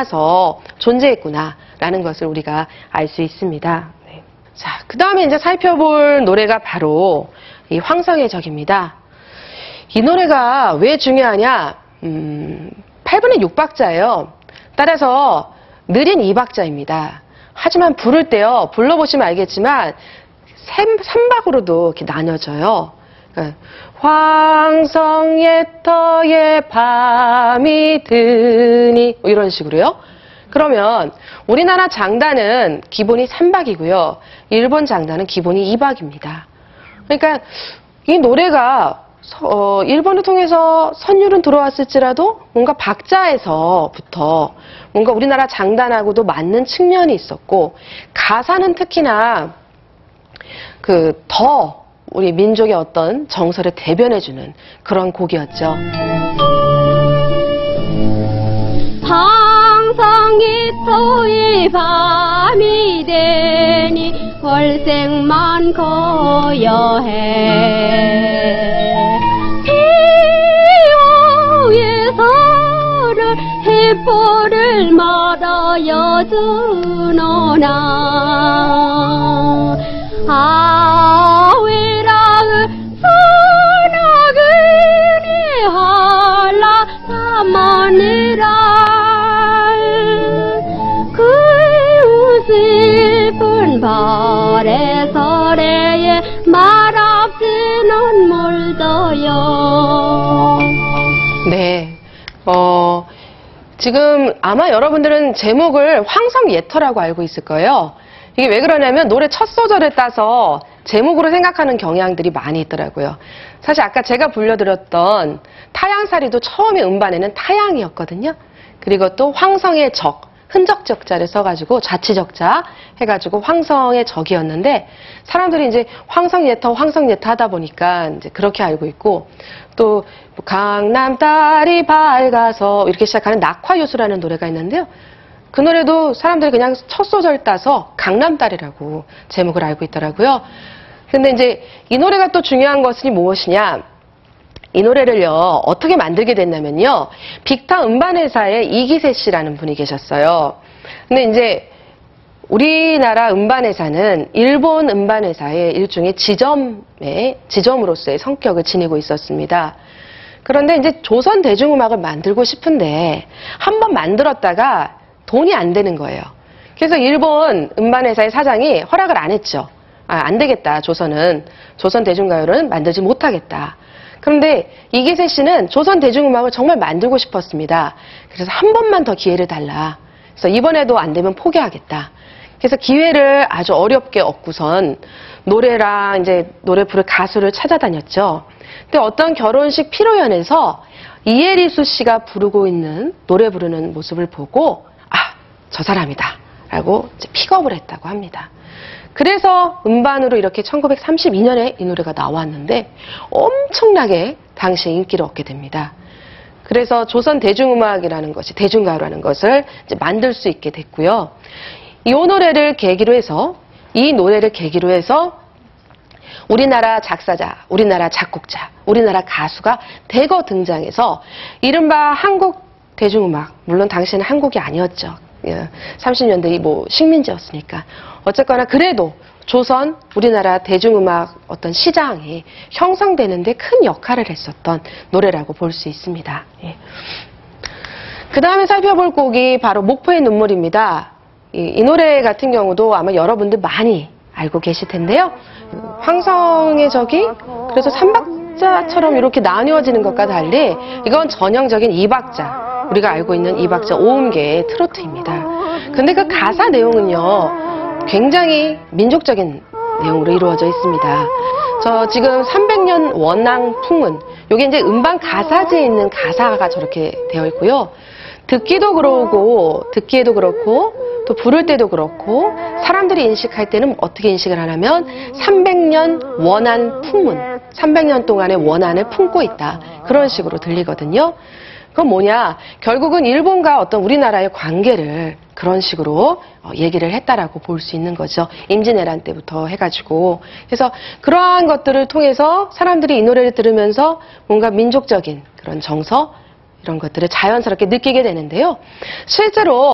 서 존재했구나라는 것을 우리가 알 수 있습니다. 네. 자, 그 다음에 이제 살펴볼 노래가 바로 이 황성의 적입니다. 이 노래가 왜 중요하냐? 8분의 6박자예요. 따라서 느린 2박자입니다. 하지만 부를 때요, 불러보시면 알겠지만 3박으로도 이렇게 나뉘어져요. 그러니까 황성예터의 밤이 드니 이런 식으로요. 그러면 우리나라 장단은 기본이 3박이고요. 일본 장단은 기본이 2박입니다. 그러니까 이 노래가 일본을 통해서 선율은 들어왔을지라도 뭔가 박자에서부터 뭔가 우리나라 장단하고도 맞는 측면이 있었고, 가사는 특히나 더 우리 민족의 어떤 정서를 대변해주는 그런 곡이었죠. 황성이토의 밤이 되니 월색만 거여해 기호에서를 해포를 말아여 주노나 아위랑을 선악은이 할라 사마니라 그 슬픈 발에 서래에 말없이는 물더요. 네, 지금 아마 여러분들은 제목을 황성예터라고 알고 있을 거예요. 이게 왜 그러냐면 노래 첫 소절을 따서 제목으로 생각하는 경향들이 많이 있더라고요. 사실 아까 제가 불려드렸던 타양사리도 처음에 음반에는 타양이었거든요. 그리고 또 황성의 적, 흔적적자를 써가지고 자치적자 해가지고 황성의 적이었는데, 사람들이 이제 황성예터 하다 보니까 이제 그렇게 알고 있고, 또 강남 딸이 밝아서 이렇게 시작하는 낙화유수라는 노래가 있는데요. 그 노래도 사람들이 그냥 첫 소절 따서 강남딸이라고 제목을 알고 있더라고요. 근데 이제 이 노래가 또 중요한 것은 무엇이냐? 이 노래를요, 어떻게 만들게 됐냐면요, 빅타 음반회사의 이기세 씨라는 분이 계셨어요. 근데 이제 우리나라 음반회사는 일본 음반회사의 일종의 지점으로서의 성격을 지니고 있었습니다. 그런데 이제 조선 대중음악을 만들고 싶은데 한번 만들었다가 돈이 안 되는 거예요. 그래서 일본 음반회사의 사장이 허락을 안 했죠. 안 되겠다, 조선 대중가요는 만들지 못하겠다. 그런데 이기세 씨는 조선 대중음악을 정말 만들고 싶었습니다. 그래서 한 번만 더 기회를 달라. 그래서 이번에도 안 되면 포기하겠다. 그래서 기회를 아주 어렵게 얻고선 노래랑 이제 노래 부를 가수를 찾아다녔죠. 근데 어떤 결혼식 피로연에서 이혜리수 씨가 부르고 있는 노래 부르는 모습을 보고 저 사람이다 라고 이제 픽업을 했다고 합니다. 그래서 음반으로 이렇게 1932년에 이 노래가 나왔는데 엄청나게 당시에 인기를 얻게 됩니다. 그래서 조선 대중음악이라는 것이, 대중가요라는 것을 이제 만들 수 있게 됐고요. 이 노래를 계기로 해서 우리나라 작사자, 우리나라 작곡자, 우리나라 가수가 대거 등장해서 이른바 한국 대중음악, 물론 당시에는 한국이 아니었죠. 30년대 뭐 식민지였으니까. 어쨌거나 그래도 조선, 우리나라 대중음악 어떤 시장이 형성되는데 큰 역할을 했었던 노래라고 볼 수 있습니다. 예. 그 다음에 살펴볼 곡이 바로 목포의 눈물입니다. 이 노래 같은 경우도 아마 여러분들 많이 알고 계실 텐데요. 황성의 적이 그래서 3박자처럼 이렇게 나뉘어지는 것과 달리 이건 전형적인 2박자. 우리가 알고 있는 2박자 5음계의 트로트입니다. 근데 그 가사 내용은요, 굉장히 민족적인 내용으로 이루어져 있습니다. 저 지금 300년 원앙 풍은, 요게 이제 음반 가사지에 있는 가사가 저렇게 되어 있고요. 듣기에도 그렇고, 또 부를 때도 그렇고, 사람들이 인식할 때는 어떻게 인식을 하냐면, 300년 원한 풍문, 300년 동안의 원한을 품고 있다. 그런 식으로 들리거든요. 그건 뭐냐? 결국은 일본과 어떤 우리나라의 관계를 그런 식으로 얘기를 했다라고 볼 수 있는 거죠. 임진왜란 때부터 해가지고. 그래서 그러한 것들을 통해서 사람들이 이 노래를 들으면서 뭔가 민족적인 그런 정서, 이런 것들을 자연스럽게 느끼게 되는데요. 실제로